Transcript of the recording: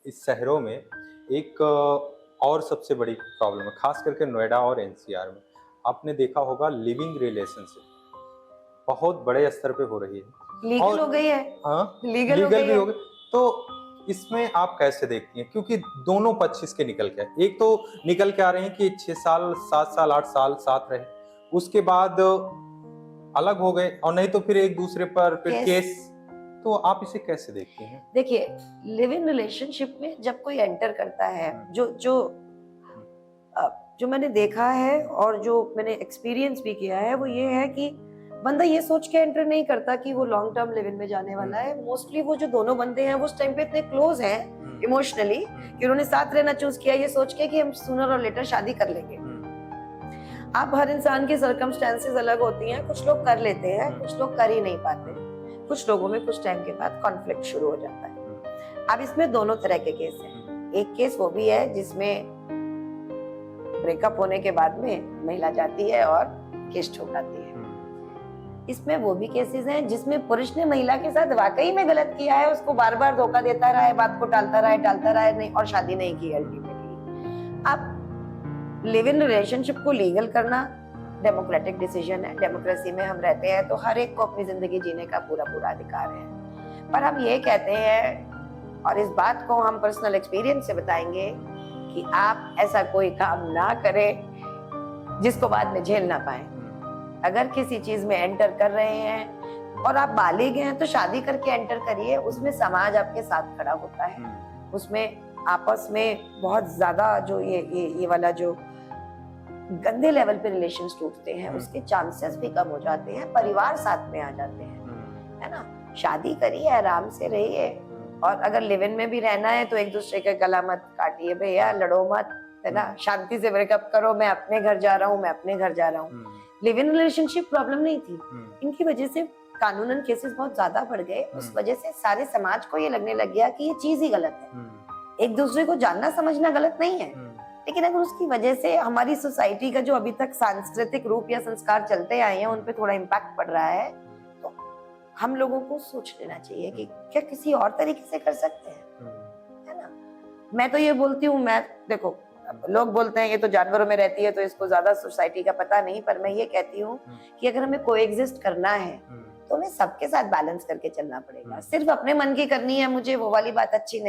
इस शहरों में एक और सबसे बड़ी प्रॉब्लम है, खास करके नोएडा और एनसीआर में। आपने देखा होगा लिविंग रिलेशनशिप बहुत बड़े स्तर पे हो रही है लीगल और हो गई है। हाँ, लीगल हो लीगल गई भी है। हो गई। तो इसमें आप कैसे देखती हैं? क्योंकि दोनों पक्ष इसके निकल के आए। एक तो निकल के आ रहे हैं कि 6 साल, 7 साल, 8 साल साथ रहे, उसके बाद अलग हो गए और नहीं तो फिर एक दूसरे पर फिर केस। तो आप इसे कैसे देखती हैं? देखिए, लिव इन रिलेशनशिप में जब कोई एंटर करता है, जो मैंने देखा है और जो मैंने एक्सपीरियंस भी किया है वो ये है कि बंदा ये सोच के एंटर नहीं करता कि वो लॉन्ग टर्म लिव इन में जाने वाला है। मोस्टली वो जो दोनों बंदे हैं वो उस टाइम पे इतने क्लोज हैं इमोशनली कि उन्होंने साथ रहना चूज किया ये सोच के कि हम सूनर और लेटर शादी कर लेंगे। अब हर इंसान की सर्कमस्टेंसेस अलग होती हैं, कुछ लोग कर लेते हैं, कुछ लोग कर ही नहीं पाते। कुछ लोगों में कुछ टाइम के बाद कॉन्फ्लिक्ट शुरू हो जाता है। अब इसमें दोनों तरह के केस हैं। एक केस वो भी है जिसमें ब्रेकअप होने के बाद में महिला जाती है और केस ठुकराती है। इसमें वो भी केसेस हैं जिसमें पुरुष ने महिला के साथ वाकई में गलत किया है, उसको बार बार धोखा देता रहा है, बात को टालता रहा है नहीं और शादी नहीं की अल्टीमेटली। अब लिव इन रिलेशनशिप को लीगल करना डेमोक्रेटिक डिसीजन है। डेमोक्रेसी में हम रहते हैं तो हर एक को अपनी जिंदगी जीने का पूरा अधिकार है। पर हम ये कहते हैं और इस बात को हम पर्सनल एक्सपीरियंस से बताएंगे कि आप ऐसा कोई काम ना करें जिसको बाद में झेल ना पाए। अगर किसी चीज में एंटर कर रहे हैं और आप बालिग हैं तो शादी करके एंटर करिए, उसमें समाज आपके साथ खड़ा होता है। उसमें आपस में बहुत ज्यादा जो ये वाला जो गंदे लेवल पे रिलेशंस टूटते हैं उसके चांसेस भी कम हो जाते हैं, परिवार साथ में आ जाते हैं, है ना। शादी करिए, आराम से रहिए और अगर लिव इन में भी रहना है तो एक दूसरे के गला मत काटिए भैया, लड़ो मत, है ना। शांति से ब्रेकअप करो, मैं अपने घर जा रहा हूँ, मैं अपने घर जा रहा हूँ। लिव इन रिलेशनशिप प्रॉब्लम नहीं थी, इनकी वजह से कानूनन केसेस बहुत ज्यादा बढ़ गए। उस वजह से सारे समाज को ये लगने लग गया कि ये चीज ही गलत है। एक दूसरे को जानना समझना गलत नहीं है, लेकिन अगर उसकी वजह से हमारी सोसाइटी का जो अभी तक सांस्कृतिक रूप या संस्कार चलते आए हैं उन पे थोड़ा इम्पैक्ट पड़ रहा है, तो हम लोगों को सोच लेना चाहिए कि क्या किसी और तरीके से कर सकते हैं, है ना। मैं तो ये बोलती हूँ, मैं देखो लोग बोलते हैं ये तो जानवरों में रहती है तो इसको ज्यादा सोसाइटी का पता नहीं, पर मैं ये कहती हूँ कि अगर हमें कोएग्जिस्ट करना है तो हमें सबके साथ बैलेंस करके चलना पड़ेगा। सिर्फ अपने मन की करनी है मुझे, वो वाली बात अच्छी नहीं।